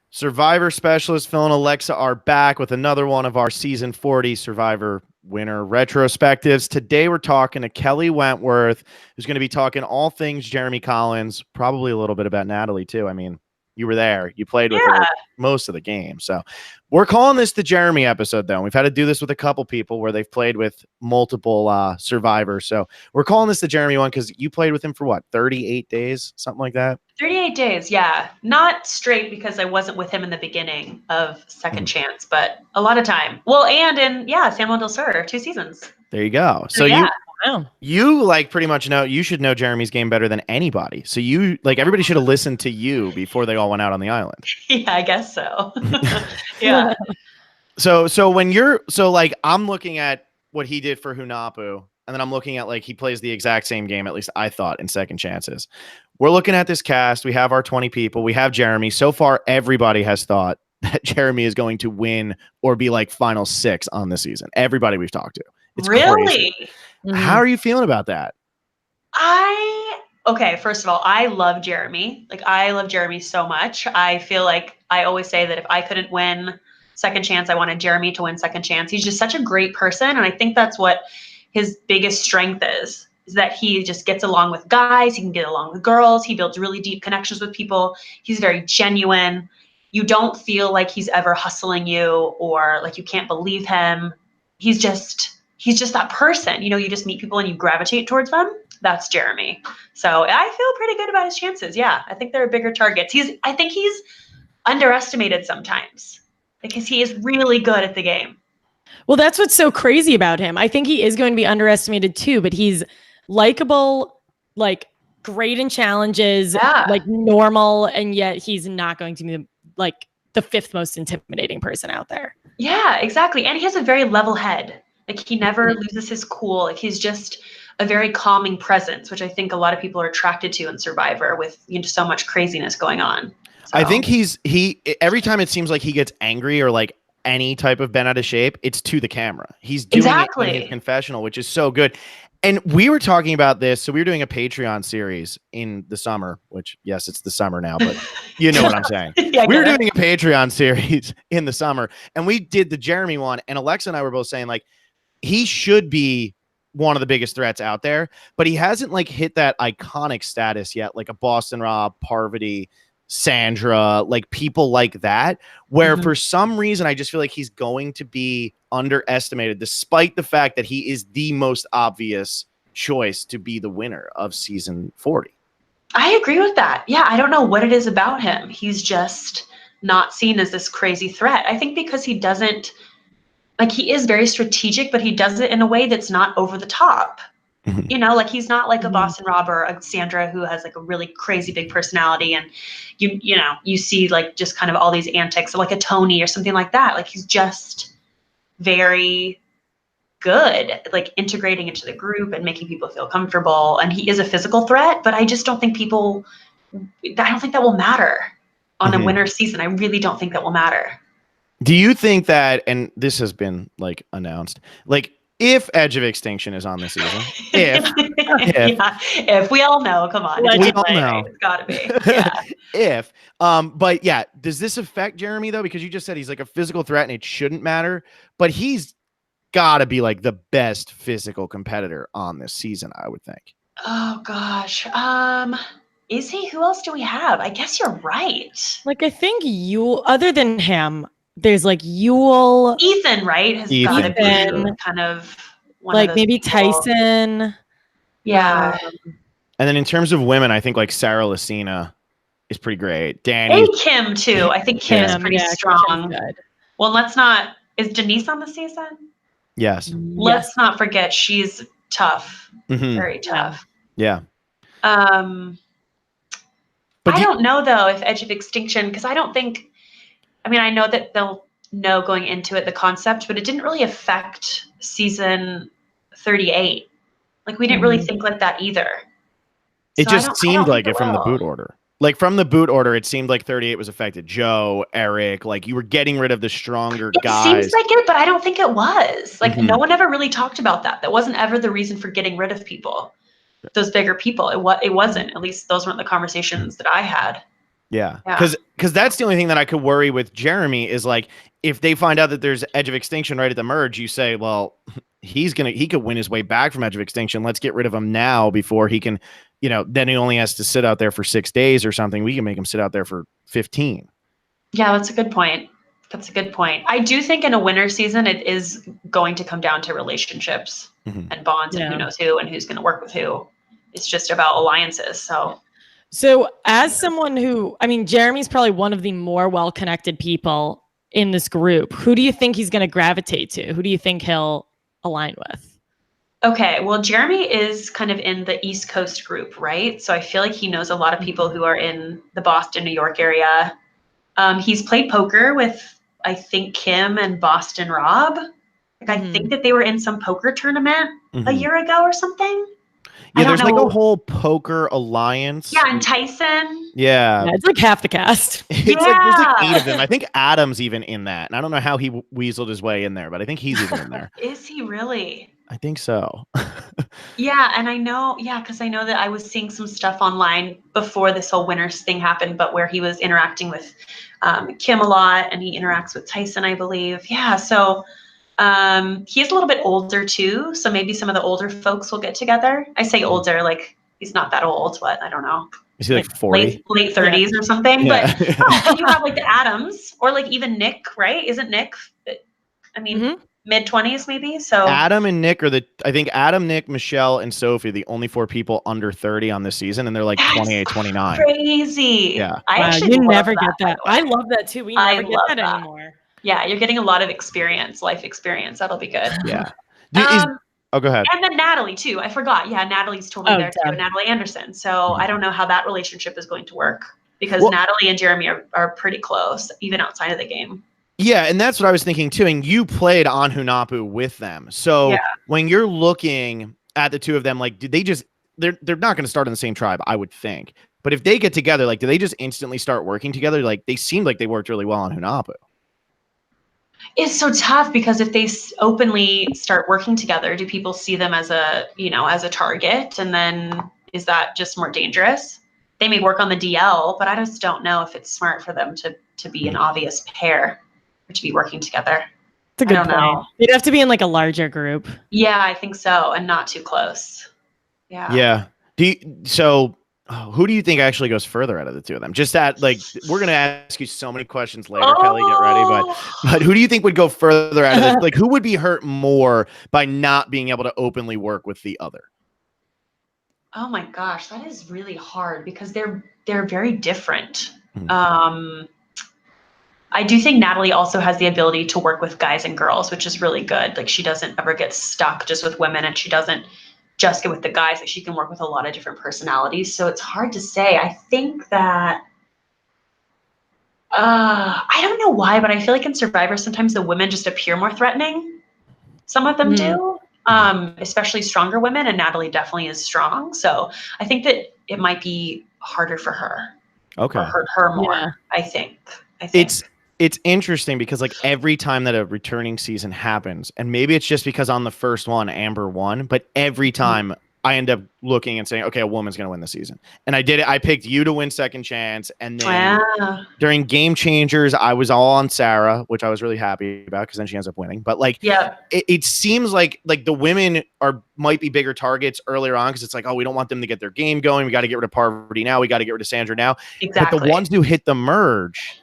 Survivor specialist Phil and Alexa are back with another one of our season 40 Survivor winner retrospectives. Today we're talking to Kelley Wentworth, who's going to be talking all things Jeremy Collins, probably a little bit about Natalie too. I mean, you were there, you played with her most of the game. So we're calling this the Jeremy episode, though. We've had to do this with a couple people where they've played with multiple survivors. So we're calling this the Jeremy one because you played with him for what, 38 days, something like that? 38 days, yeah. Not straight because I wasn't with him in the beginning of Second Chance, but a lot of time. Well, and in, San Juan del Sur, 2 seasons. There you go. So you like pretty much know, you should know Jeremy's game better than anybody. So you like everybody should have listened to you before they all went out on the island. Yeah, I guess so. Yeah. So when you're like I'm looking at what he did for Hunapu, and then I'm looking at like he plays the exact same game, at least I thought, in Second Chances. We're looking at this cast. We have our 20 people. We have Jeremy. So far, everybody has thought that Jeremy is going to win or be like final 6 on the season. Everybody we've talked to. It's really? How are you feeling about that? Okay, first of all, I love Jeremy. Like, I love Jeremy so much. I feel like I always say that if I couldn't win Second Chance, I wanted Jeremy to win Second Chance. He's just such a great person. And I think that's what his biggest strength is that he just gets along with guys. He can get along with girls. He builds really deep connections with people. He's very genuine. You don't feel like he's ever hustling you or like you can't believe him. He's just that person. You know, you just meet people and you gravitate towards them. That's Jeremy. So I feel pretty good about his chances. Yeah, I think there are bigger targets. I think he's underestimated sometimes because he is really good at the game. Well, that's what's so crazy about him. I think he is going to be underestimated too, but he's likable, like great in challenges, like normal, and yet he's not going to be like the 5th most intimidating person out there. Yeah, exactly. And he has a very level head. Like he never loses his cool. Like he's just a very calming presence, which I think a lot of people are attracted to in Survivor with so much craziness going on. So. I think he every time it seems like he gets angry or like any type of bent out of shape, it's to the camera. He's doing it in his confessional, which is so good. And we were talking about this. So we were doing a Patreon series in the summer, which, yes, it's the summer now, but you know what I'm saying. We were doing a Patreon series in the summer, and we did the Jeremy one. And Alexa and I were both saying, like, he should be one of the biggest threats out there, but he hasn't, like, hit that iconic status yet, like a Boston Rob, Parvati, Sandra, like people like that, where for some reason I just feel like he's going to be underestimated, despite the fact that he is the most obvious choice to be the winner of season 40. I agree with that. Yeah, I don't know what it is about him. He's just not seen as this crazy threat. I think because he doesn't, like, he is very strategic, but he does it in a way that's not over the top. You know, like he's not like a Boston Rob or a Sandra who has like a really crazy big personality, and you see like just kind of all these antics, like a Tony or something like that. Like he's just very good at like integrating into the group and making people feel comfortable. And he is a physical threat, but I just don't think I don't think that will matter on a winter season. I really don't think that will matter. Do you think that, and this has been like announced, like, if Edge of Extinction is on this season, if we all know, come on, we all know, it's gotta be. But yeah, does this affect Jeremy though? Because you just said he's like a physical threat and it shouldn't matter, but he's got to be like the best physical competitor on this season, I would think. Oh gosh, is he? Who else do we have? I guess you're right. Like I think other than him, there's like Yule, Ethan, right? Has got to be kind of one like of maybe people. Tyson. Yeah. And then in terms of women, I think like Sarah Lacina is pretty great. Danny and Kim too. I think Kim is pretty strong. Well, is Denise on the season? Yes. Let's not forget she's tough. Very tough. Yeah. But I don't know though if Edge of Extinction, because I don't think. I mean, I know that they'll know going into it the concept, but it didn't really affect season 38. Like we didn't really think like that either. It just seemed like it from the boot order. Like from the boot order, it seemed like 38 was affected. Joe, Eric, like you were getting rid of the stronger guys. It seems like it, but I don't think it was. Like no one ever really talked about that. That wasn't ever the reason for getting rid of people. Those bigger people. It wasn't. At least those weren't the conversations that I had. Yeah. Because because that's the only thing that I could worry with Jeremy is like, if they find out that there's Edge of Extinction right at the merge, you say, well, he could win his way back from Edge of Extinction. Let's get rid of him now before he can, then he only has to sit out there for 6 days or something. We can make him sit out there for 15. Yeah, that's a good point. I do think in a winter season, it is going to come down to relationships and bonds and who knows who and who's going to work with who. It's just about alliances. So as someone who, Jeremy's probably one of the more well-connected people in this group. Who do you think he's going to gravitate to? Who do you think he'll align with? Okay, well, Jeremy is kind of in the East Coast group, right? So I feel like he knows a lot of people who are in the Boston, New York area. He's played poker with, I think, Kim and Boston Rob. I think that they were in some poker tournament a year ago or something. Yeah, there's like a whole poker alliance. Yeah, and Tyson. Yeah. It's like half the cast. It's like there's like 8 of them. I think Adam's even in that. And I don't know how he weaseled his way in there, but I think he's even in there. Is he really? I think so. Yeah, and I know, because I know that I was seeing some stuff online before this whole winners thing happened, but where he was interacting with Kim a lot, and he interacts with Tyson, I believe. Yeah, so he's a little bit older too, so maybe some of the older folks will get together. I say older, like he's not that old, but I don't know. Is he like 40? Late 30s or something? Yeah. But you have like the Adams, or like even Nick, right? Isn't Nick, mid-20s maybe? So Adam and Nick are I think Adam, Nick, Michelle, and Sophie are the only 4 people under 30 on this season, and they're like 28, 29. Crazy. Yeah. You never get that. I love that too. We never get that anymore. Yeah, you're getting a lot of life experience. That'll be good. Yeah. Go ahead. And then Natalie too. I forgot. Yeah, Natalie's totally there too. Natalie Anderson. So I don't know how that relationship is going to work because Natalie and Jeremy are pretty close, even outside of the game. Yeah, and that's what I was thinking too. And you played on Hunahpu with them. So when you're looking at the two of them, like, did they just they're not going to start in the same tribe, I would think. But if they get together, like, do they just instantly start working together? Like, they seemed like they worked really well on Hunahpu. It's so tough because if they openly start working together, do people see them as a target? And then is that just more dangerous? They may work on the DL, but I just don't know if it's smart for them to be an obvious pair or to be working together. It's a good point. Know. They'd have to be in like a larger group. Yeah, I think so. And not too close. Yeah. Yeah. Who do you think actually goes further out of the two of them? Just that, like, we're going to ask you so many questions later, Kelley, get ready. But who do you think would go further out of it? Like, who would be hurt more by not being able to openly work with the other? Oh my gosh, that is really hard because they're very different. I do think Natalie also has the ability to work with guys and girls, which is really good. Like, she doesn't ever get stuck just with women, and she doesn't just get with the guys. Like, she can work with a lot of different personalities. So it's hard to say. I think that I don't know why, but I feel like in Survivor sometimes the women just appear more threatening. Some of them do. Especially stronger women, and Natalie definitely is strong. So I think that it might be harder for her. Okay. Or hurt her more, yeah. I think. It's interesting because, like, every time that a returning season happens, and maybe it's just because on the first one, Amber won, but every time I end up looking and saying, okay, a woman's going to win the season. And I did it. I picked you to win second chance. And then during Game Changers, I was all on Sarah, which I was really happy about because then she ends up winning. But, like, it seems like the women might be bigger targets earlier on because it's like, oh, we don't want them to get their game going. We got to get rid of Parvati now. We got to get rid of Sandra now. Exactly. But the ones who hit the merge,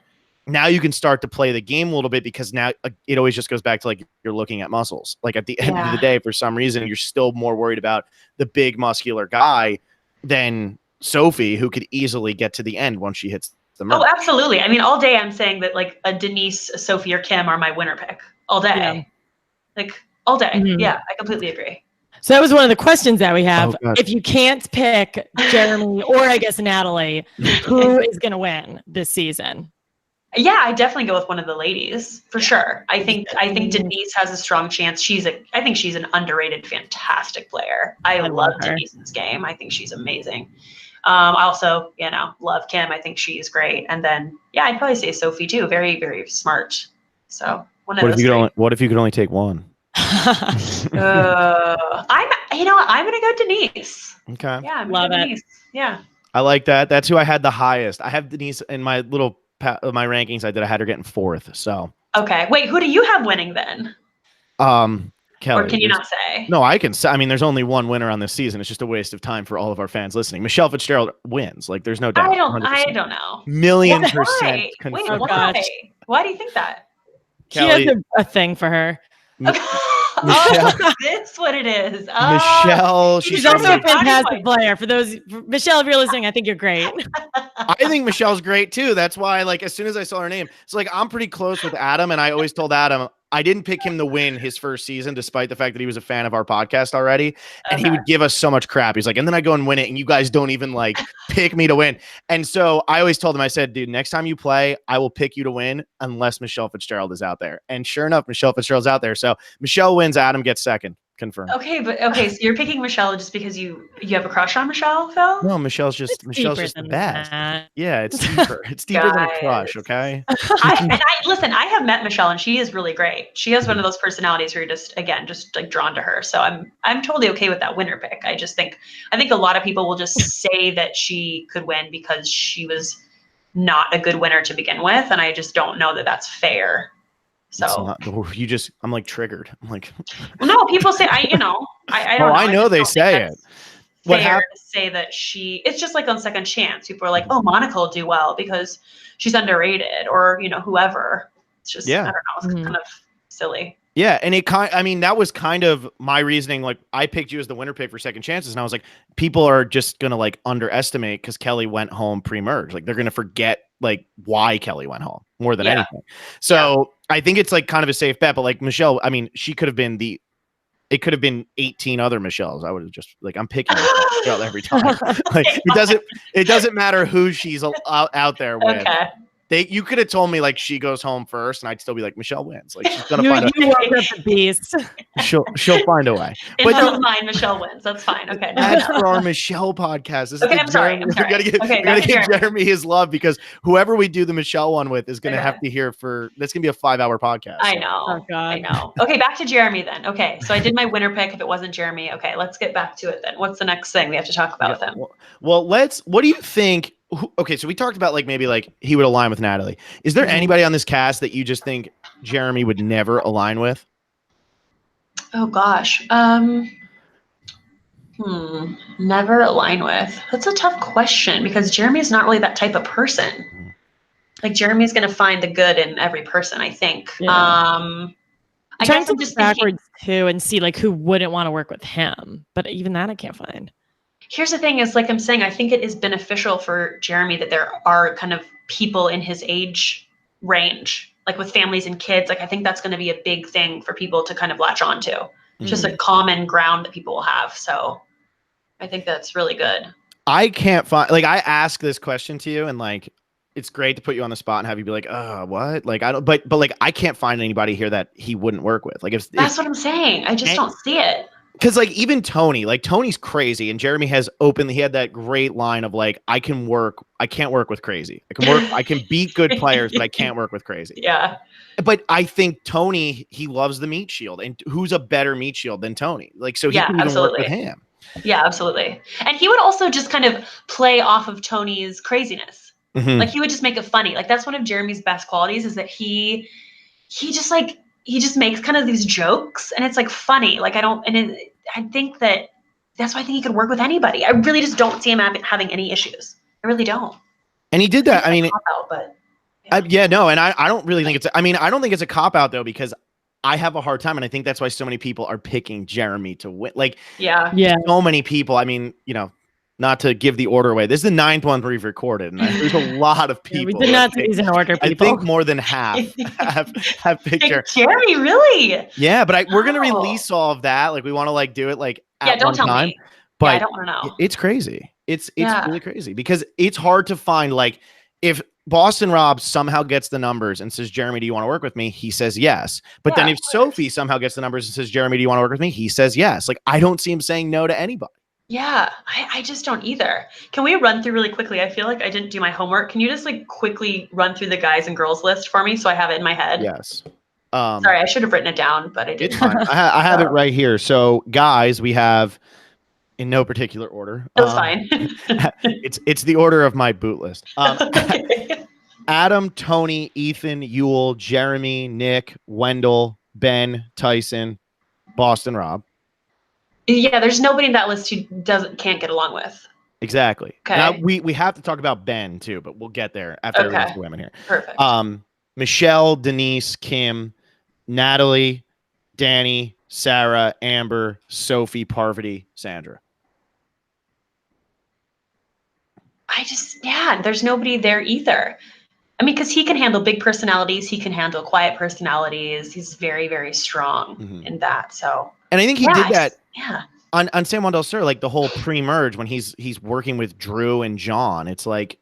now you can start to play the game a little bit because now it always just goes back to, like, you're looking at muscles. Like, at the end of the day, for some reason, you're still more worried about the big muscular guy than Sophie, who could easily get to the end once she hits the merge. Oh, absolutely. I mean, all day I'm saying that, like, a Denise, a Sophie, or Kim are my winner pick all day. Yeah. Like, all day. Yeah, I completely agree. So that was one of the questions that we have. If you can't pick Jeremy or, I guess, Natalie, who is going to win this season? Yeah, I definitely go with one of the ladies for sure. I think Denise has a strong chance. I think she's an underrated, fantastic player. I love Denise's game. I think she's amazing. I also, love Kim. I think she is great. And then, I'd probably say Sophie too. Very, very smart. So one of those. What if you could only take one? I'm gonna go Denise. Okay. Yeah, love it. Denise. Yeah. I like that. That's who I had the highest. I have Denise in my little my rankings I did, I had her getting 4th. So okay, wait, who do you have winning then? Kelley. Or can you not say? No, I can say. I mean, there's only one winner on this season. It's just a waste of time for all of our fans listening. Michelle Fitzgerald wins. Like, there's no doubt. I don't know. Million% Why? confirmed. Wait, why? Why do you think that? Kelley, he has a thing for her. That's what it is. Michelle, she's also a fantastic player. Michelle, if you're listening, I think you're great. I think Michelle's great too. That's why, like, as soon as I saw her name, it's like I'm pretty close with Adam, and I always told Adam I didn't pick him to win his first season, despite the fact that he was a fan of our podcast already, and he would give us so much crap. He's like, and then I go and win it, and you guys don't even like pick me to win. And so I always told him, I said, dude, next time you play, I will pick you to win unless Michelle Fitzgerald is out there. And sure enough, Michelle Fitzgerald's out there. So Michelle wins, Adam gets second. Confirmed. Okay, so you're picking Michelle just because you have a crush on Michelle, Phil? No, Michelle's just the best. Yeah, it's deeper. It's deeper than a crush. Okay. Listen. I have met Michelle, and she is really great. She has one of those personalities where you're just like drawn to her. So I'm totally okay with that winner pick. I think a lot of people will just say that she could win because she was not a good winner to begin with, and I just don't know that that's fair. So I'm like triggered. I'm like, no, people say I don't know. I know they say it. Fair to say that it's just like on second chance. People are like, oh, Monica will do well because she's underrated, or whoever. It's just I don't know. It's kind of silly. Yeah, and that was kind of my reasoning. Like, I picked you as the winner pick for second chances, and I was like, people are just gonna like underestimate because Kelley went home pre-merge. Like, they're gonna forget like why Kelley went home more than anything. So I think it's like kind of a safe bet. But like Michelle, I mean, she could have been it could have been 18 other Michelles. I would have just like, I'm picking Michelle every time. Like, it doesn't matter who she's out there with. Okay. You could have told me like she goes home first, and I'd still be like, Michelle wins. Like, she's gonna find a beast. She'll find a way. In but mine, Michelle wins. That's fine. Okay. That's for our Michelle podcast. This I'm sorry. We gotta give Jeremy his love, because whoever we do the Michelle one with is gonna have to hear that's gonna be a 5-hour podcast. I know. Oh God. I know. Okay, back to Jeremy then. Okay, so I did my winner pick. If it wasn't Jeremy, okay, let's get back to it then. What's the next thing we have to talk about with him? Well, what do you think? Okay, so we talked about like maybe like he would align with Natalie. Is there anybody on this cast that you just think Jeremy would never align with? Oh gosh. Never align with. That's a tough question because Jeremy is not really that type of person. Like, Jeremy's going to find the good in every person, I think. Yeah. I guess I'm just backwards too and see like who wouldn't want to work with him, but even that I can't find. Here's the thing is, like I'm saying, I think it is beneficial for Jeremy that there are kind of people in his age range, like with families and kids. Like, I think that's going to be a big thing for people to kind of latch onto. It's just a common ground that people will have. So I think that's really good. I can't find, like, I ask this question to you, and like, it's great to put you on the spot and have you be like, what? Like, I don't, but like, I can't find anybody here that he wouldn't work with. Like, that's what I'm saying. I just don't see it. Because like even Tony's crazy, and Jeremy he had that great line of like, I can't work with crazy. I can beat good players, but I can't work with crazy. Yeah. But I think Tony, he loves the meat shield, and who's a better meat shield than Tony? Like, so he can even work with him. Yeah, absolutely. And he would also just kind of play off of Tony's craziness. Mm-hmm. Like, he would just make it funny. Like, that's one of Jeremy's best qualities, is that he just makes kind of these jokes, and it's like funny. Like, I think that's why I think he could work with anybody. I really just don't see him having any issues. I really don't. And he did that. I mean, I don't really think I don't think it's a cop out though, because I have a hard time, and I think that's why so many people are picking Jeremy to win. Like, so many people. I mean, not to give the order away. This is the 9th one we've recorded, and there's a lot of people. We did not do these in order, people. I think more than half have picked Jeremy, really? Yeah, but we're gonna release all of that. Like, we want to like do it like at don't one tell time. me. But I don't want to know. It's crazy. It's really crazy, because it's hard to find, like, if Boston Rob somehow gets the numbers and says, Jeremy, do you want to work with me? He says yes. But then if Sophie somehow gets the numbers and says, Jeremy, do you want to work with me? He says yes. Like, I don't see him saying no to anybody. Yeah, I just don't either. Can we run through really quickly? I feel like I didn't do my homework. Can you just like quickly run through the guys and girls list for me so I have it in my head? Yes. Sorry, I should have written it down, but I didn't. It's fine. I have it right here. So, guys, we have, in no particular order. That's fine. It's the order of my boot list. Adam, Tony, Ethan, Yul, Jeremy, Nick, Wendell, Ben, Tyson, Boston Rob. Yeah, there's nobody in that list who can't get along with. Exactly. Okay. Now we have to talk about Ben too, but we'll get there after I read the women here. Perfect. Michelle, Denise, Kim, Natalie, Danny, Sarah, Amber, Sophie, Parvati, Sandra. There's nobody there either. I mean, because he can handle big personalities, he can handle quiet personalities. He's very, very strong in that. So, and I think he did that. Yeah. On San Juan del Sur, like the whole pre-merge when he's working with Drew and John, it's like,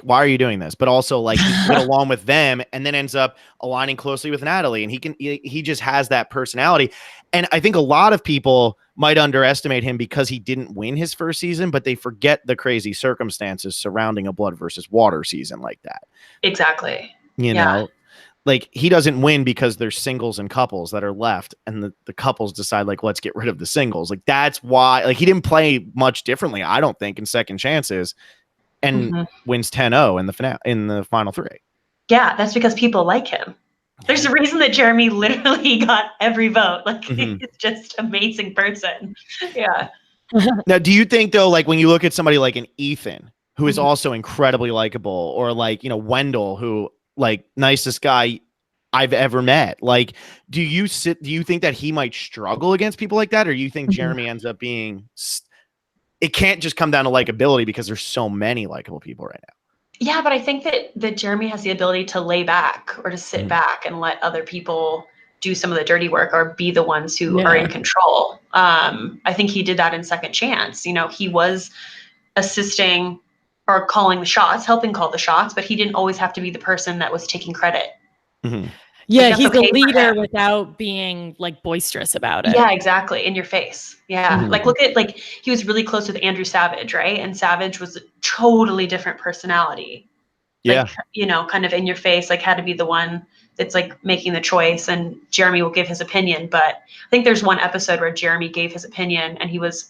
why are you doing this? But also like he get along with them and then ends up aligning closely with Natalie, and he just has that personality. And I think a lot of people might underestimate him because he didn't win his first season, but they forget the crazy circumstances surrounding a blood versus water season like that. Exactly. You know, like he doesn't win because there's singles and couples that are left, and the couples decide like, let's get rid of the singles. Like that's why, like he didn't play much differently, I don't think, in second chances, and wins 10-0 in the finale, in the final three. Yeah, that's because people like him. There's a reason that Jeremy literally got every vote. Like he's just an amazing person. Yeah. Now, do you think though, like when you look at somebody like an Ethan, who is also incredibly likable, or like, you know, Wendell, who like nicest guy I've ever met, like, do you think that he might struggle against people like that? Or you think Jeremy ends up being, it can't just come down to likability because there's so many likable people right now? Yeah, but I think that Jeremy has the ability to lay back or to sit back and let other people do some of the dirty work or be the ones who are in control. I think he did that in Second Chance. You know, he was assisting or calling the shots, helping call the shots, but he didn't always have to be the person that was taking credit. Yeah, like, he's the leader without being like boisterous about it. Yeah, exactly. In your face. Yeah. Like look at, like, he was really close with Andrew Savage, right? And Savage was a totally different personality. Like, you know, kind of in your face, like had to be the one that's like making the choice, and Jeremy will give his opinion. But I think there's one episode where Jeremy gave his opinion and he was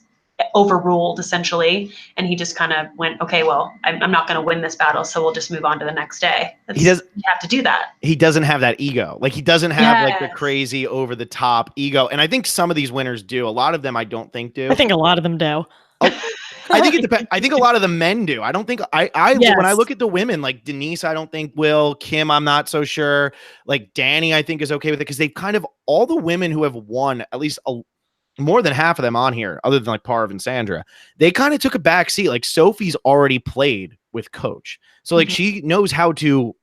overruled essentially, and he just kind of went, okay, well, I'm not going to win this battle, so we'll just move on to the next day. You have to do that. He doesn't have that ego. Like he doesn't have like the crazy over the top ego. And I think some of these winners do. A lot of them I don't think do. I think a lot of them do. I think it depends. I think a lot of the men do. I don't think when I look at the women, like Denise, I don't think will. Kim, I'm not so sure. Like Danny, I think is okay with it because they've kind of, all the women who have won, at least more than half of them on here, other than like Parv and Sandra, they kind of took a back seat. Like Sophie's already played with Coach, so like she knows how to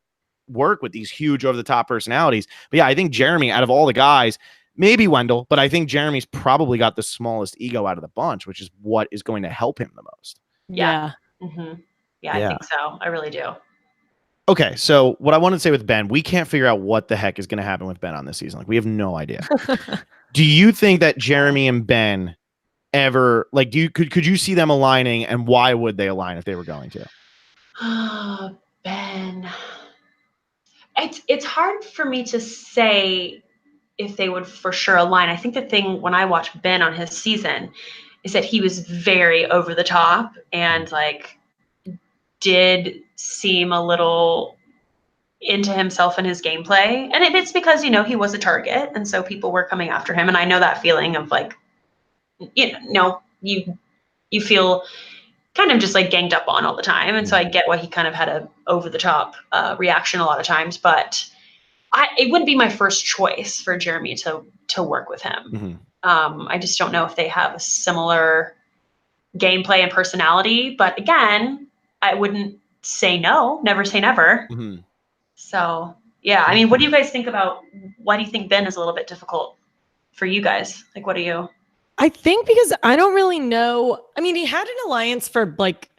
work with these huge over the top personalities. But yeah, I think Jeremy, out of all the guys, maybe Wendell, but I think Jeremy's probably got the smallest ego out of the bunch, which is what is going to help him the most. Yeah. Yeah, I think so. I really do. Okay, so what I wanted to say with Ben, we can't figure out what the heck is going to happen with Ben on this season. Like we have no idea. Do you think that Jeremy and Ben ever, like, could you see them aligning, and why would they align if they were going to? Oh, Ben. It's hard for me to say if they would for sure align. I think the thing when I watched Ben on his season is that he was very over the top and like did seem a little into himself and his gameplay. And it's because, you know, he was a target, and so people were coming after him. And I know that feeling of like, you know, you feel kind of just like ganged up on all the time. And so I get why he kind of had a over the top reaction a lot of times, but it wouldn't be my first choice for Jeremy to work with him. I just don't know if they have a similar gameplay and personality, but again, I wouldn't say no, never say never. So yeah, I mean, what do you guys think about, why do you think Ben is a little bit difficult for you guys? Like, what do you? I think because I don't really know. I mean, he had an alliance for like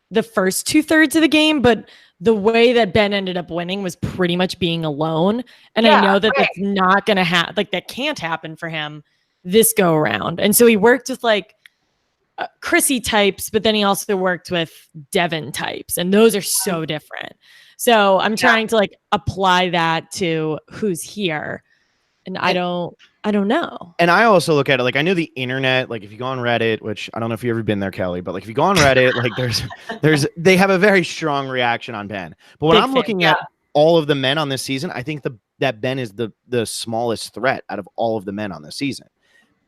the first 2/3 of the game, but the way that Ben ended up winning was pretty much being alone. And I know that that's not going to happen. Like that can't happen for him this go around. And so he worked with like Chrissy types, but then he also worked with Devin types, and those are so different. So I'm trying to like apply that to who's here. And I don't I don't know. And I also look at it like, I know the internet, like if you go on Reddit, which I don't know if you've ever been there, Kelley, but like if you go on Reddit, like they have a very strong reaction on Ben. But when I'm looking at all of the men on this season, I think that Ben is the smallest threat out of all of the men on this season.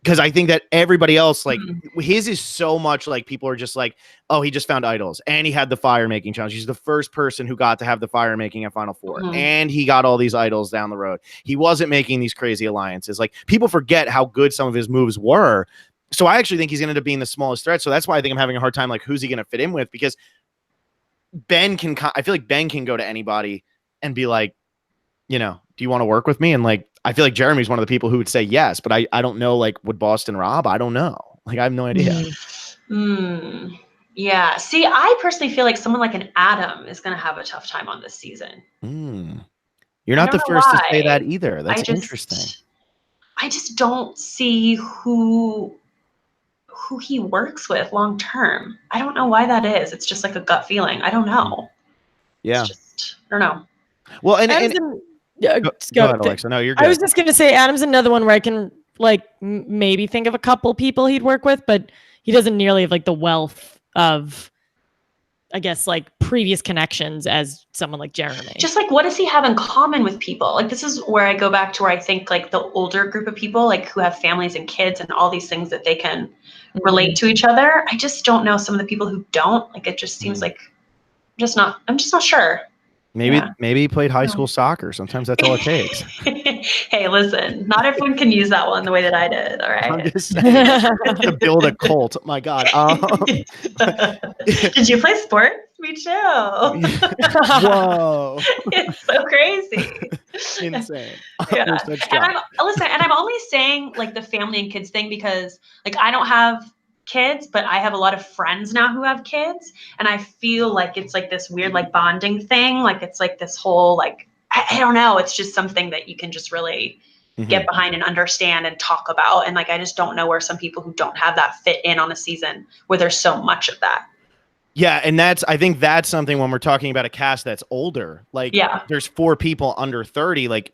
Because I think that everybody else, like his is so much like people are just like, oh, he just found idols and he had the fire making challenge. He's the first person who got to have the fire making at Final Four and he got all these idols down the road. He wasn't making these crazy alliances. Like people forget how good some of his moves were. So I actually think he's going to end up being the smallest threat. So that's why I think I'm having a hard time. Like, who's he going to fit in with? Because I feel like Ben can go to anybody and be like, do you want to work with me? And like, I feel like Jeremy's one of the people who would say yes, but I don't know, like, would Boston rob? I don't know. Like, I have no idea. Yeah. See, I personally feel like someone like an Adam is going to have a tough time on this season. You're not the first to say that either. That's interesting. I just don't see who he works with long term. I don't know why that is. It's just like a gut feeling. I don't know. Yeah. I don't know. Well, go ahead, Alexa. No, you're good. I was just going to say Adam's another one where I can like maybe think of a couple people he'd work with, but he doesn't nearly have like the wealth of, I guess, like previous connections as someone like Jeremy. Just like, what does he have in common with people? Like, this is where I go back to where I think like the older group of people, like who have families and kids and all these things that they can relate to each other. I just don't know some of the people who don't. Like, it just seems like I'm just not sure. Maybe he played high school soccer. Sometimes that's all it takes. Hey, listen, not everyone can use that one the way that I did. All right. I'm just saying, to build a cult. My God. Did you play sports? Me too. Whoa. It's so crazy. Insane. Yeah. And I'm only saying like the family and kids thing because like I don't have kids, but I have a lot of friends now who have kids, and I feel like it's like this weird like bonding thing. Like it's like this whole like I don't know. It's just something that you can just really get behind and understand and talk about. And like I just don't know where some people who don't have that fit in on a season where there's so much of that. Yeah, and I think that's something when we're talking about a cast that's older. Like there's 4 people under 30. Like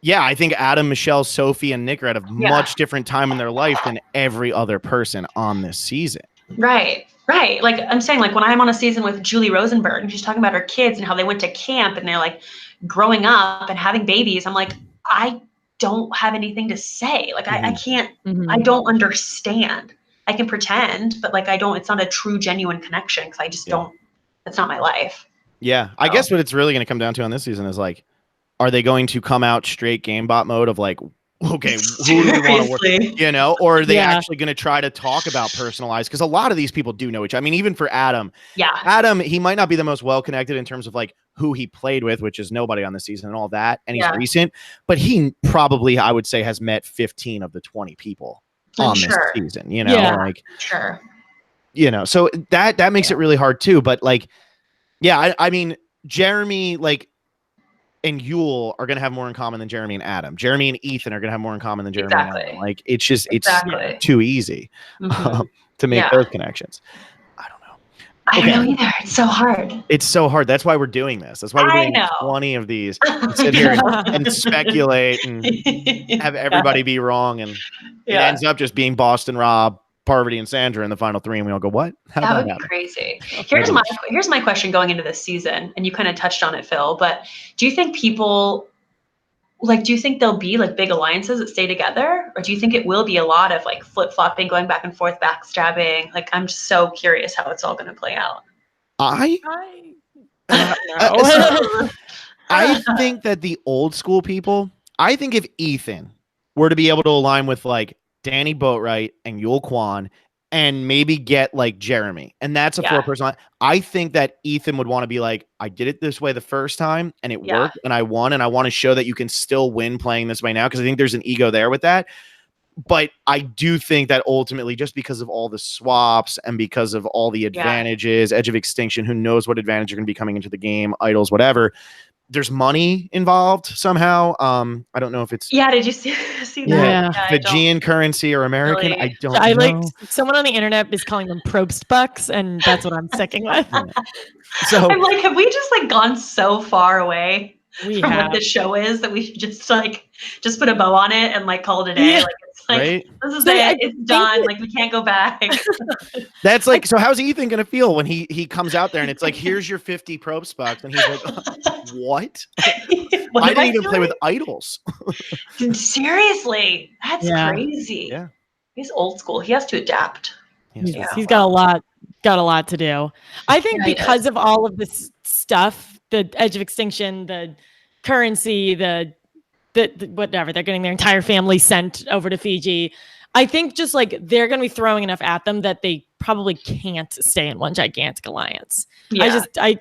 yeah, I think Adam, Michelle, Sophie, and Nick are at a much different time in their life than every other person on this season. Right. Like I'm saying, like when I'm on a season with Julie Rosenberg and she's talking about her kids and how they went to camp and they're like growing up and having babies, I'm like, I don't have anything to say. Like I can't, I don't understand. I can pretend, but like it's not a true, genuine connection because I just don't, that's not my life. Yeah. I guess what it's really going to come down to on this season is like, are they going to come out straight gamebot mode of like, okay, who do we want to work? Or are they actually going to try to talk about personalized? Because a lot of these people do know each other. I mean, even for Adam, Adam, he might not be the most well-connected in terms of like who he played with, which is nobody on the season and all that. And he's recent, but he probably, I would say, has met 15 of the 20 people on this season, so that makes it really hard too. But like, I mean, Jeremy, like, and Yule are going to have more in common than Jeremy and Adam. Jeremy and Ethan are going to have more in common than Jeremy and Adam. Like, it's just, it's too easy to make those connections. I don't know. I don't know either. It's so hard. It's so hard. That's why we're doing this. That's why we're doing 20 of these. Sit here and speculate and have everybody be wrong. And it ends up just being Boston Rob, Parvati, and Sandra in the final 3, and we all go, what? That would be crazy. Here's my question going into this season, and you kind of touched on it, Phil, but do you think people, like, do you think there'll be like big alliances that stay together? Or do you think it will be a lot of like flip-flopping, going back and forth, backstabbing? Like, I'm just so curious how it's all going to play out. I think that the old school people, I think if Ethan were to be able to align with like Danny Boatwright and Yul Kwon and maybe get like Jeremy, and that's a 4-person line, I think that Ethan would want to be like, I did it this way the first time and it worked and I won, and I want to show that you can still win playing this way now, because I think there's an ego there with that. But I do think that ultimately, just because of all the swaps and because of all the advantages, Edge of Extinction, who knows what advantage are going to be coming into the game, idols, whatever, there's money involved somehow. I don't know if it's did you see that? Fijian currency or American. Really. I don't know. Like someone on the internet is calling them Probst bucks, and that's what I'm sticking with. So I'm like, have we just like gone so far away? what this show is, that we should just put a bow on it and like call it a day. Like it's like right? this is it. It's done. Like we can't go back. That's like, so how's Ethan gonna feel when he comes out there and it's like, here's your 50 probe spots, and he's like, what? I didn't even play with idols. Seriously, that's crazy. Yeah, he's old school. He has to adapt. He's got a lot to do. I think because of all of this stuff, the Edge of Extinction, the currency, the whatever, they're getting their entire family sent over to Fiji. I think just like they're going to be throwing enough at them that they probably can't stay in one gigantic alliance. Yeah. I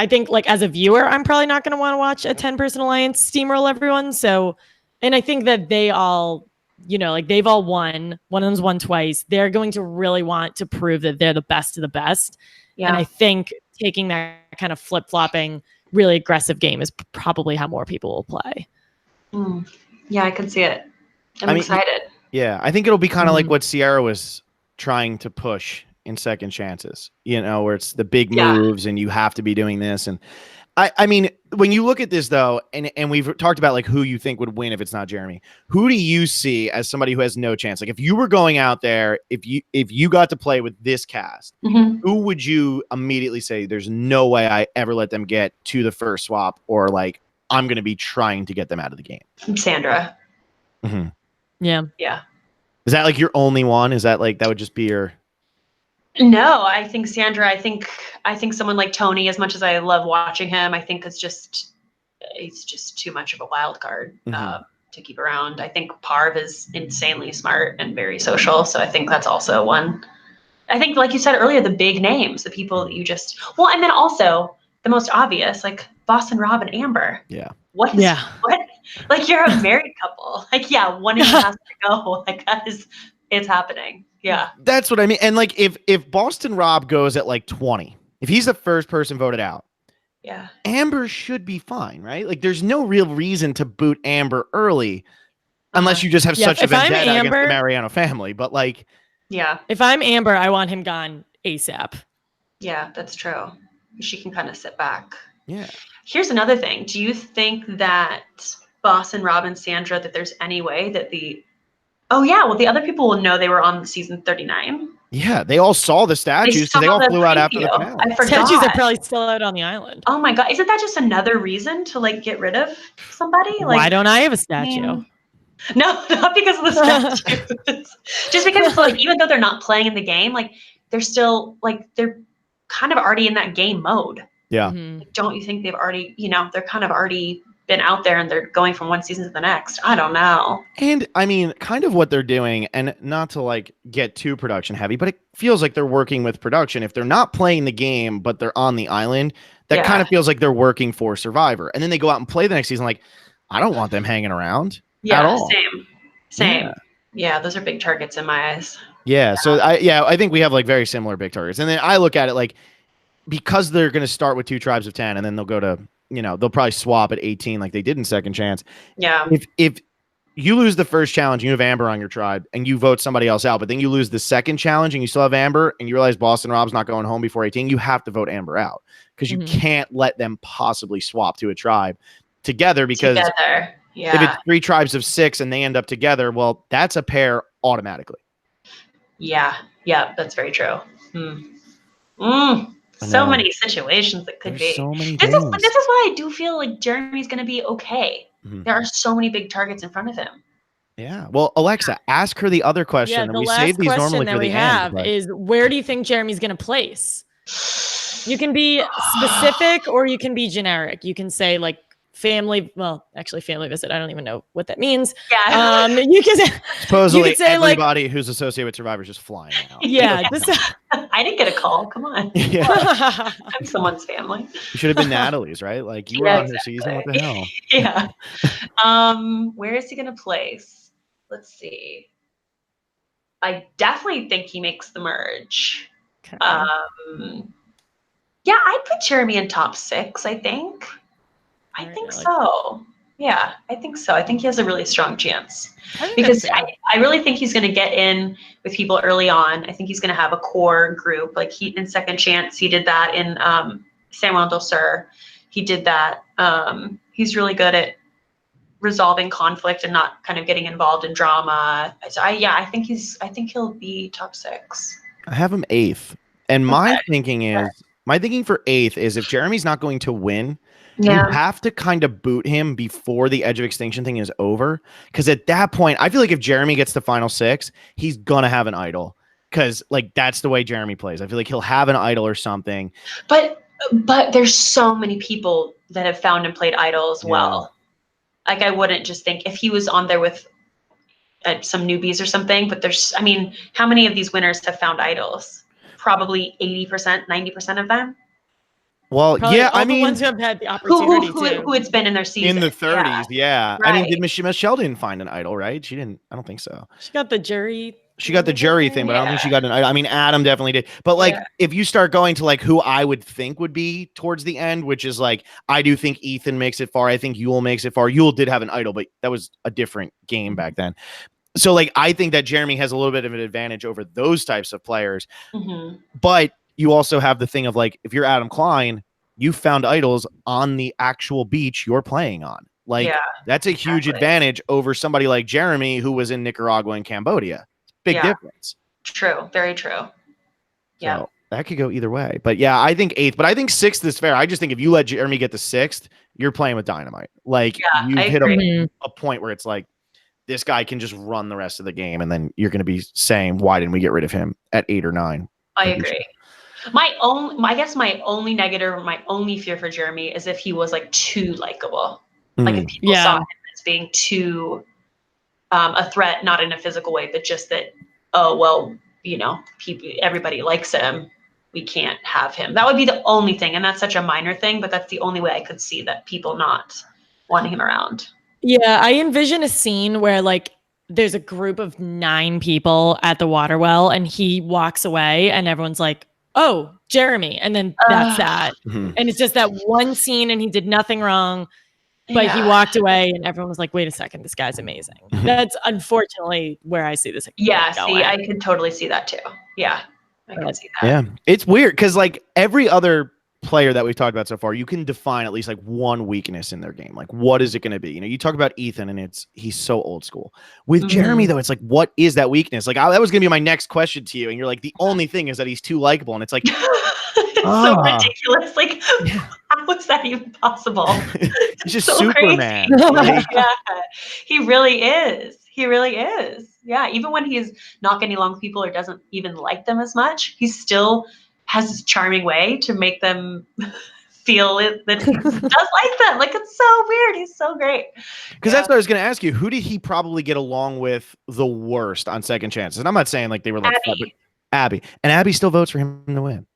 think like as a viewer, I'm probably not going to want to watch a 10-person alliance steamroll everyone. So, and I think that they all, like they've all won. One of them's won twice. They're going to really want to prove that they're the best of the best. Yeah. And I think taking that kind of flip-flopping, really aggressive game is probably how more people will play. Yeah, I can see it. I'm excited. Yeah, I think it'll be kind of like what Sierra was trying to push in Second Chances, where it's the big moves and you have to be doing this. And I mean, when you look at this though, and we've talked about like who you think would win if it's not Jeremy, who do you see as somebody who has no chance? Like if you were going out there, if you got to play with this cast, who would you immediately say there's no way I ever let them get to the first swap, or like I'm going to be trying to get them out of the game? Sandra. Mm-hmm. Yeah. Is that like your only one? Is that like, that would just be your... No, I think Sandra. I think someone like Tony, as much as I love watching him, I think he's just too much of a wild card to keep around. I think Parv is insanely smart and very social, so I think that's also one. I think, like you said earlier, the big names, the people that you just and then also the most obvious, like Boston Rob and Amber. Yeah. What? Like you're a married couple. Like one of you has to go. Like it's happening. Yeah. That's what I mean. And like if Boston Rob goes at like 20, if he's the first person voted out, Amber should be fine, right? Like there's no real reason to boot Amber early unless you just have such a vendetta against the Mariano family. But like, if I'm Amber, I want him gone ASAP. Yeah, that's true. She can kind of sit back. Yeah. Here's another thing. Do you think that Boston Rob and Sandra, that there's any way that the other people will know they were on season 39. Yeah, they all saw the statues because they all flew out after the finale. I forgot. Statues are probably still out on the island. Oh my God. Isn't that just another reason to like get rid of somebody? Like, why don't I have a statue? No, not because of the statues. Just because like, even though they're not playing in the game, like they're still like, they're kind of already in that game mode. Yeah. Like, don't you think they've already, they're kind of already been out there and they're going from one season to the next? I don't know. And I mean, kind of what they're doing, and not to like get too production heavy, but it feels like they're working with production. If they're not playing the game, but they're on the island, that kind of feels like they're working for Survivor. And then they go out and play the next season. Like, I don't want them hanging around at all. Same. Yeah, those are big targets in my eyes. Yeah. So I think we have like very similar big targets. And then I look at it like, because they're going to start with 2 tribes of 10 and then they'll go to, they'll probably swap at 18 like they did in Second Chance. Yeah. If you lose the first challenge, you have Amber on your tribe and you vote somebody else out, but then you lose the second challenge and you still have Amber and you realize Boston Rob's not going home before 18, you have to vote Amber out because you can't let them possibly swap to a tribe together, because if it's 3 tribes of 6 and they end up together, well, that's a pair automatically. Yeah. That's very true. So many situations that could be. So many this is why I do feel like Jeremy's going to be okay. There are so many big targets in front of him. Yeah. Well, Alexa, ask her the other question. Yeah, and we save these normally for the end. Is where do you think Jeremy's going to place? You can be specific or you can be generic. You can say like family. Well, actually, family visit. I don't even know what that means. Yeah. You can supposedly you can say everybody who's associated with Survivor is just flying out. Yeah. I didn't get a call. Come on. Yeah. I'm someone's family. You should have been Natalie's, right? Like you were on her season. What the hell? Yeah. Where is he going to place? Let's see. I definitely think he makes the merge. Okay. Yeah, I'd put Jeremy in top 6, I think. I think so. Yeah, I think so. I think he has a really strong chance because I really think he's going to get in with people early on. I think he's going to have a core group. Like in Second Chance, he did that in San Juan del Sur. did that. He's really good at resolving conflict and not kind of getting involved in drama. So I think he'll be top 6. I have him 8th. And my thinking for 8th is if Jeremy's not going to win, you have to kind of boot him before the Edge of Extinction thing is over. Because at that point, I feel like if Jeremy gets the final 6, he's gonna have an idol. Because like that's the way Jeremy plays. I feel like he'll have an idol or something. But there's so many people that have found and played idol as well. Like I wouldn't just think if he was on there with some newbies or something. But how many of these winners have found idols? Probably 80%, 90% of them. Well, probably the ones who have had the opportunity who it's been in their season in the 30s. Yeah. Right. I mean, did Michelle didn't find an idol, right? She didn't. I don't think so. She got the jury. She got the jury thing, but I don't think she got an idol. I mean, Adam definitely did. But like, if you start going to like who I would think would be towards the end, which is like, I do think Ethan makes it far. I think Yule makes it far. Yule did have an idol, but that was a different game back then. So like, I think that Jeremy has a little bit of an advantage over those types of players. Mm-hmm. But you also have the thing of like, if you're Adam Klein, you found idols on the actual beach you're playing on. Like that's a huge advantage over somebody like Jeremy who was in Nicaragua and Cambodia. Big difference. True. Very true. Yeah. So that could go either way. But yeah, I think 8th, but I think 6th is fair. I just think if you let Jeremy get the 6th, you're playing with dynamite. Like you hit a point where it's like, this guy can just run the rest of the game. And then you're going to be saying, why didn't we get rid of him at 8 or 9? I agree. I guess my only negative, my only fear for Jeremy is if he was like too likable. Like if people saw him as being too a threat, not in a physical way, but just that, everybody likes him. We can't have him. That would be the only thing. And that's such a minor thing, but that's the only way I could see that people not wanting him around. Yeah, I envision a scene where like there's a group of 9 people at the water well and he walks away and everyone's like, oh, Jeremy. And then that's that. And it's just that one scene and he did nothing wrong, but he walked away and everyone was like, wait a second, this guy's amazing. That's unfortunately where I see this. I can totally see that too. Yeah, I can see that. Yeah, it's weird because like every other player that we've talked about so far, you can define at least like one weakness in their game. Like, what is it going to be? You know, you talk about Ethan and he's so old school. With Jeremy, though, it's like, what is that weakness? Like, that was going to be my next question to you. And you're like, the only thing is that he's too likable. And it's like, it's so ridiculous. Like, how is that even possible? He's just so Superman. Like, he really is. He really is. Yeah. Even when he's not getting along with people or doesn't even like them as much, he still has this charming way to make them feel it that he does like them. Like, it's so weird. He's so great. Because that's what I was going to ask you. Who did he probably get along with the worst on Second Chances? And I'm not saying like they were like Abby. And Abby still votes for him to win.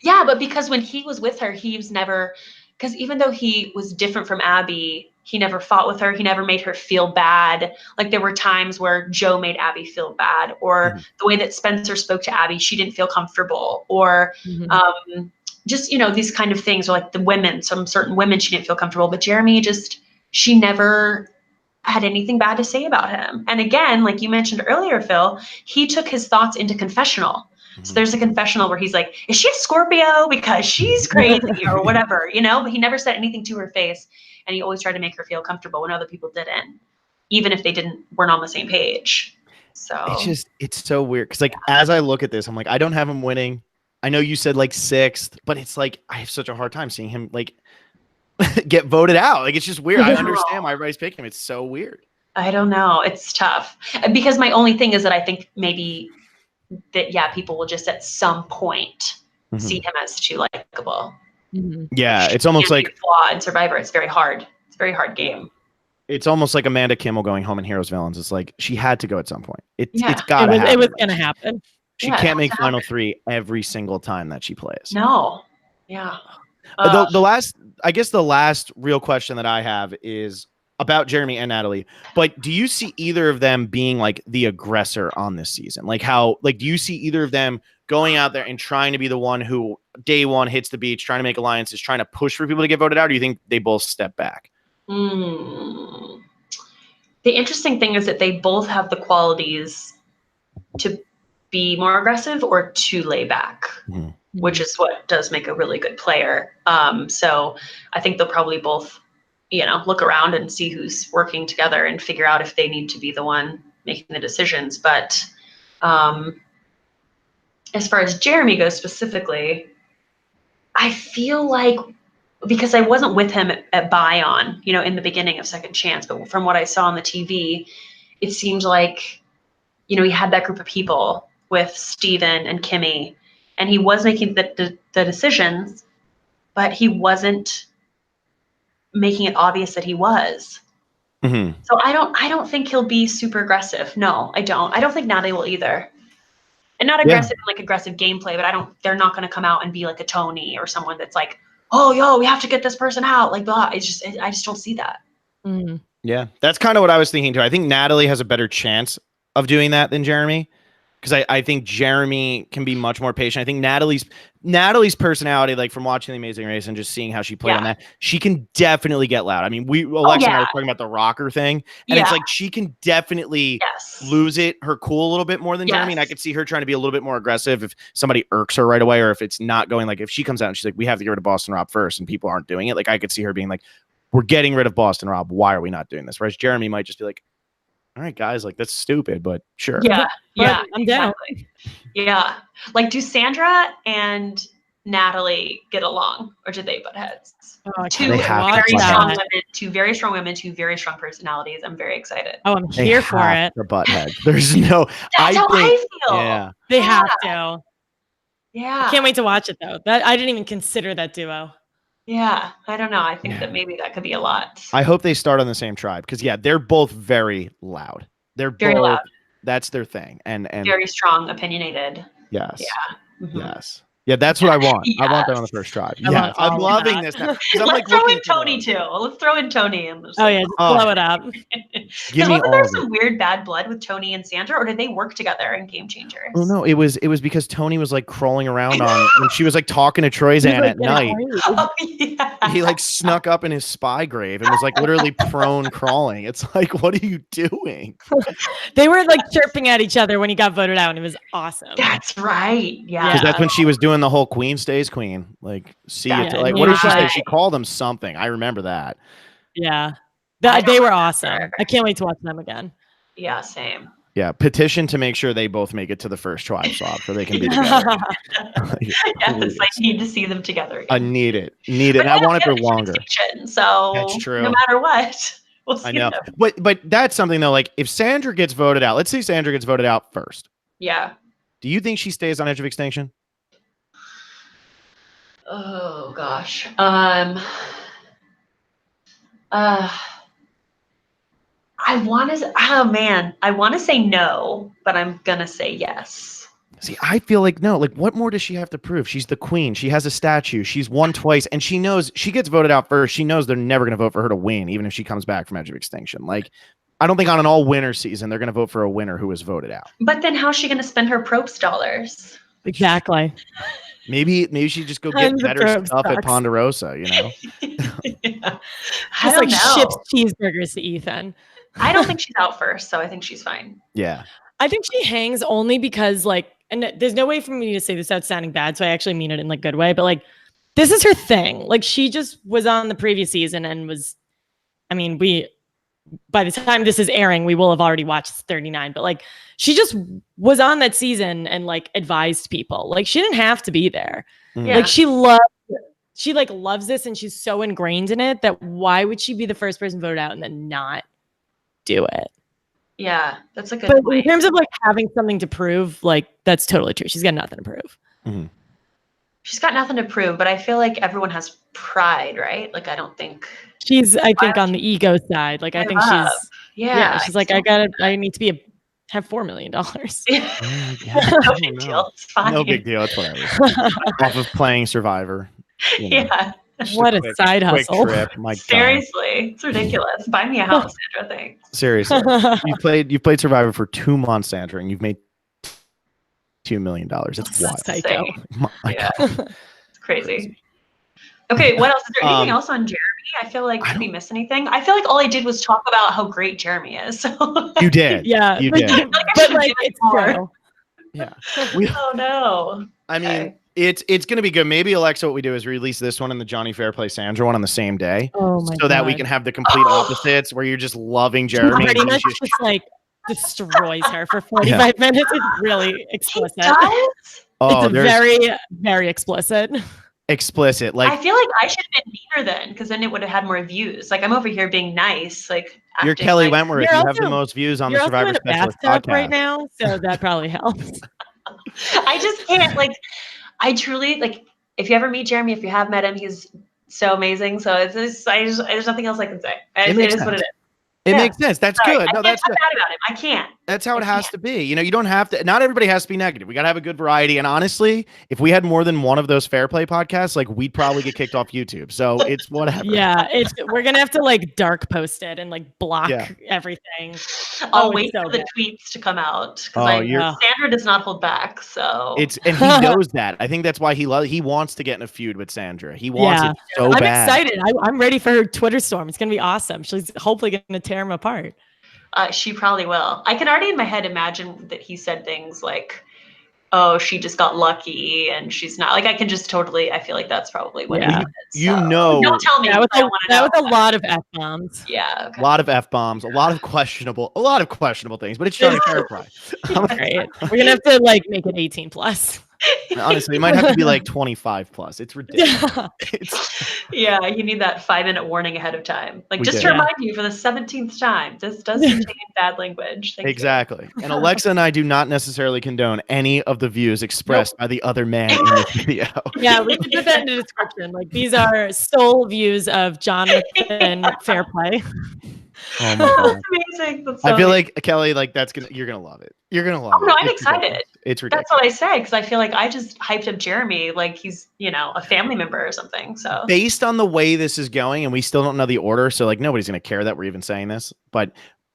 Yeah, but because when he was with her, he was never, because even though he was different from Abby, he never fought with her. He never made her feel bad. Like there were times where Joe made Abby feel bad, or the way that Spencer spoke to Abby, she didn't feel comfortable, or just, these kind of things, or like the women, some certain women, she didn't feel comfortable, but Jeremy she never had anything bad to say about him. And again, like you mentioned earlier, Phil, he took his thoughts into confessional. So there's a confessional where he's like, is she a Scorpio? Because she's crazy or whatever, but he never said anything to her face. And he always tried to make her feel comfortable when other people didn't, even if they weren't on the same page. So it's so weird. Cause like, as I look at this, I'm like, I don't have him winning. I know you said like 6th, but it's like, I have such a hard time seeing him like get voted out. Like, it's just weird. I understand why everybody's picking him. It's so weird. I don't know. It's tough because my only thing is that I think maybe that, people will just at some point see him as too likable. Yeah, it's almost like flaw in Survivor. It's very hard. It's a very hard game. It's almost like Amanda Kimmel going home in Heroes Villains. It's like she had to go at some point. It's got to happen. It was going to happen. She can't make Final 3 every single time that she plays. No. Yeah. The last real question that I have is about Jeremy and Natalie. But do you see either of them being like the aggressor on this season? Do you see either of them going out there and trying to be the one who day one hits the beach, trying to make alliances, trying to push for people to get voted out? Or do you think they both step back? The interesting thing is that they both have the qualities to be more aggressive or too laid back, which is what does make a really good player. So I think they'll probably both, look around and see who's working together and figure out if they need to be the one making the decisions. But as far as Jeremy goes specifically, I feel like, because I wasn't with him at Bion, in the beginning of Second Chance, but from what I saw on the TV, it seemed like, he had that group of people with Steven and Kimmy, and he was making the decisions, but he wasn't making it obvious that he was. So I don't think he'll be super aggressive. No, I don't. I don't think Natalie will either. And not aggressive in like aggressive gameplay, but they're not going to come out and be like a Tony or someone that's like, oh, yo, we have to get this person out. Like, blah. I just don't see that. Yeah, that's kind of what I was thinking too. I think Natalie has a better chance of doing that than Jeremy, because I think Jeremy can be much more patient. I think Natalie's personality, like from watching The Amazing Race and just seeing how she played on that, she can definitely get loud. I mean, Alexa and I were talking about the rocker thing, and it's like she can definitely lose her cool a little bit more than Jeremy. And I could see her trying to be a little bit more aggressive if somebody irks her right away, or if it's not going, like if she comes out and she's like, we have to get rid of Boston Rob first, and people aren't doing it. Like I could see her being like, we're getting rid of Boston Rob. Why are we not doing this? Whereas Jeremy might just be like, all right, guys, like that's stupid, but sure. Yeah, I'm down. Yeah, like do Sandra and Natalie get along, or do they butt heads? Two very strong women, two very strong personalities. I'm very excited. Oh, I'm here for it. For butt heads. There's no. That's how I feel. Yeah, they have to. Yeah, I can't wait to watch it though. I didn't even consider that duo. Yeah, I don't know. I think that maybe that could be a lot. I hope they start on the same tribe, because they're both very loud. They're very both loud. That's their thing, and very strong, opiniinated. Yes. Yeah. Yes. Yeah, that's what I want. I want that on the first tribe. Yeah, I'm loving this now. Let's throw in Tony too. Let's throw in Tony and just blow it up. Wasn't there some weird bad blood with Tony and Sandra, or did they work together in Game Changers? Oh no, it was because Tony was like crawling around when she was like talking to Troyzan at night. Oh yeah. He like snuck up in his spy grave and was like literally prone crawling. It's like, what are you doing? They were like chirping at each other when he got voted out, and it was awesome. That's right. Yeah. Because that's when she was doing the whole queen stays queen. Like, see it. Like, what did she say? She called them something. I remember that. Yeah. They were awesome. I can't wait to watch them again. Yeah, same. Yeah, petition to make sure they both make it to the first tribe swap so they can be together. Yes, I need to see them together again. I need it. And I want it for longer. So that's true. No matter what, we'll see. I know. But that's something though, like if Sandra gets voted out, let's say Sandra gets voted out first. Yeah. Do you think she stays on Edge of Extinction? Oh gosh. I want to say no, but I'm gonna say yes. See, I feel like no. Like, what more does she have to prove? She's the queen. She has a statue. She's won twice, and she knows she gets voted out first. She knows they're never gonna vote for her to win, even if she comes back from Edge of Extinction. Like, I don't think on an all-winner season they're gonna vote for a winner who was voted out. But then, how's she gonna spend her Probst dollars? Exactly. Maybe she just go get better stuff at Ponderosa. Yeah. Just like ships cheeseburgers to Ethan. I don't think she's out first, so I think she's fine. Yeah. I think she hangs only because and there's no way for me to say this without sounding bad, so I actually mean it in like good way, but like this is her thing. Like she just was on the previous season and by the time this is airing, we will have already watched 39, but like she just was on that season and like advised people. Like she didn't have to be there. Yeah. Like she loves this and she's so ingrained in it that why would she be the first person voted out and then not do it? Yeah, that's a good point. In terms of like having something to prove, like that's totally true. She's got nothing to prove. Mm-hmm. She's got nothing to prove, but I feel like everyone has pride, right? Like I don't think she's on the ego side. Like I think she's like I need to have $4 million. No big deal. It's fine. No big deal. It's whatever. Off of playing Survivor. Yeah. What a side hustle. Trip. My Seriously, it's ridiculous. Buy me a house, Sandra. Thanks. Seriously, you played Survivor for 2 months, Sandra, and you've made $2 million. It's wild. Psycho. Yeah, it's crazy. Okay, what else? Is there anything else on Jeremy? I feel like, did we miss anything? I feel like all I did was talk about how great Jeremy is. You did. Yeah. You did. But like, it's true. Yeah. Oh no. I mean, it's going to be good. Maybe, Alexa, what we do is release this one and the Johnny Fairplay Sandra one on the same day. Oh my so God. that we can have the complete opposites where you're just loving Jeremy. Pretty much just like destroys her for 45 minutes. It's really explicit. It's very, very explicit. Explicit. Like, I feel like I should have been meaner then, because then it would have had more views. Like, I'm over here being nice, like you're Kelley Wentworth. You have the most views on the Survivor Specialist podcast right now, so that probably helps. I just can't, like, I truly, like, if you ever meet Jeremy, if you have met him, he's so amazing. So it's just, there's nothing else I can say. It is what it is. It makes sense. That's good. No, that's good. Bad about him. I can't. That's how it has to be. You know, you don't have to. Not everybody has to be negative. We got to have a good variety. And honestly, if we had more than one of those Fair Play podcasts, like we'd probably get kicked off YouTube. So it's whatever. Yeah, we're gonna have to like dark post it and like block everything. I'll wait for the tweets to come out because Sandra does not hold back. So and he knows that. I think that's why he wants to get in a feud with Sandra. He wants it so bad. I'm excited. I'm ready for her Twitter storm. It's gonna be awesome. She's hopefully gonna tear him apart. She probably will. I can already in my head imagine that he said things like, "Oh, she just got lucky," and she's not. Like, I can just totally. I feel like that's probably what. Yeah. You know. Don't tell me. That was a lot of f-bombs. Yeah. Okay. A lot of f-bombs. A lot of questionable things. But it's Johnny Fairplay. Great. We're gonna have to like make it 18+. Honestly, it might have to be like 25+. It's ridiculous. Yeah, you need that 5-minute warning ahead of time. Like, just to remind you for the 17th time, this does contain bad language. Exactly. And Alexa and I do not necessarily condone any of the views expressed by the other man in this video. Yeah, we can put that in the description. Like, these are sole views of Jonathan Fairplay. Oh my God. That's amazing. That's so I feel amazing. like Kelley, like you're gonna love it. You're gonna love it. No, I'm excited. It's ridiculous. That's what I say, because I feel like I just hyped up Jeremy like he's, a family member or something. So based on the way this is going, and we still don't know the order, so like nobody's gonna care that we're even saying this, but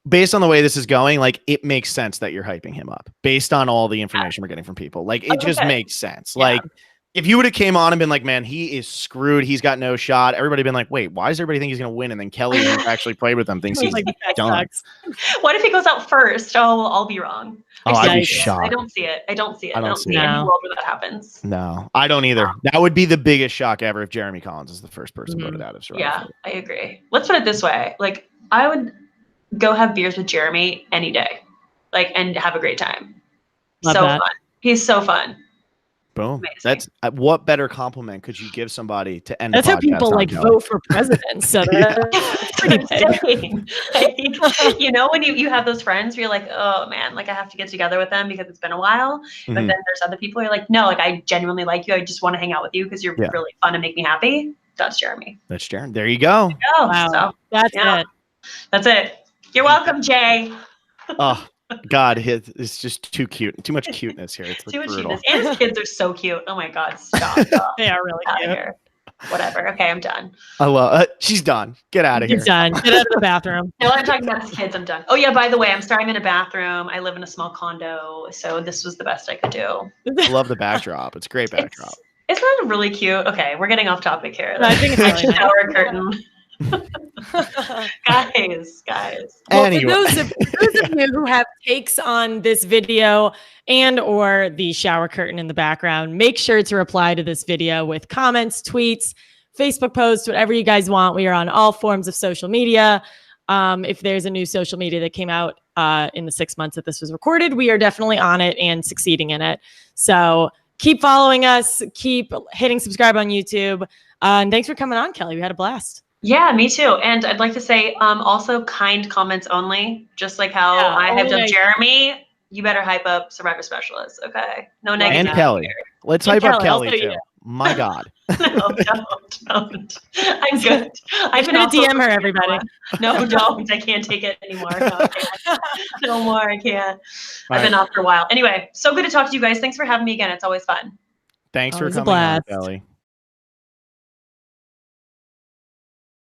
based on the way this is going, like it makes sense that you're hyping him up based on all the information we're getting from people. Like it just makes sense. Like if you would have came on and been like, man, he is screwed. He's got no shot. Everybody been like, wait, why does everybody think he's going to win? And then Kelley, who actually played with him, thinks he's done. What if he goes out first? Oh, well, I'll be wrong. I'd be shocked. I don't see it. I don't see any world where that happens. No, I don't either. That would be the biggest shock ever if Jeremy Collins is the first person voted out of Survivor. Yeah, I agree. Let's put it this way. Like, I would go have beers with Jeremy any day, like, and have a great time. Fun. He's so fun. Boom. Amazing. That's what better compliment could you give somebody to end? That's how people like vote for president. So that's pretty big. When you have those friends where you're like, oh man, like I have to get together with them because it's been a while. But then there's other people who are like, no, like I genuinely like you. I just want to hang out with you because you're really fun and make me happy. That's Jeremy. That's Jeremy. There you go. Wow. So, that's it. That's it. You're welcome, Jay. Oh. God, it's just too cute. Too much cuteness here. It's like too much brutal. cuteness. And his kids are so cute. Oh my God, stop. They are really cute. Here. Whatever. Okay, I'm done. I love she's done. Get out of here. She's done. Get out of the bathroom. No, I'm talking about his kids. I'm done. Oh yeah, by the way, I'm starting in a bathroom. I live in a small condo, so this was the best I could do. I love the backdrop. It's a great backdrop. Isn't that really cute? Okay, we're getting off topic here. I think it's really shower curtain. guys. Well, anyway. For those of you who have takes on this video and or the shower curtain in the background, make sure to reply to this video with comments, tweets, Facebook posts, whatever you guys want. We are on all forms of social media. If there's a new social media that came out in the 6 months that this was recorded, we are definitely on it and succeeding in it. So keep following us, keep hitting subscribe on YouTube. And thanks for coming on, Kelley. We had a blast. Yeah, me too. And I'd like to say also kind comments only, just like how I hyped up Jeremy. You better hype up Survivor Specialist, okay? No negative. And Kelley. Let's hype up Kelley too. My God. No, don't. I'm good. I'm gonna DM her, everybody. No, don't. I can't take it anymore. No more. I can't. I've been off for a while. Anyway, so good to talk to you guys. Thanks for having me again. It's always fun. Thanks for coming on, Kelley.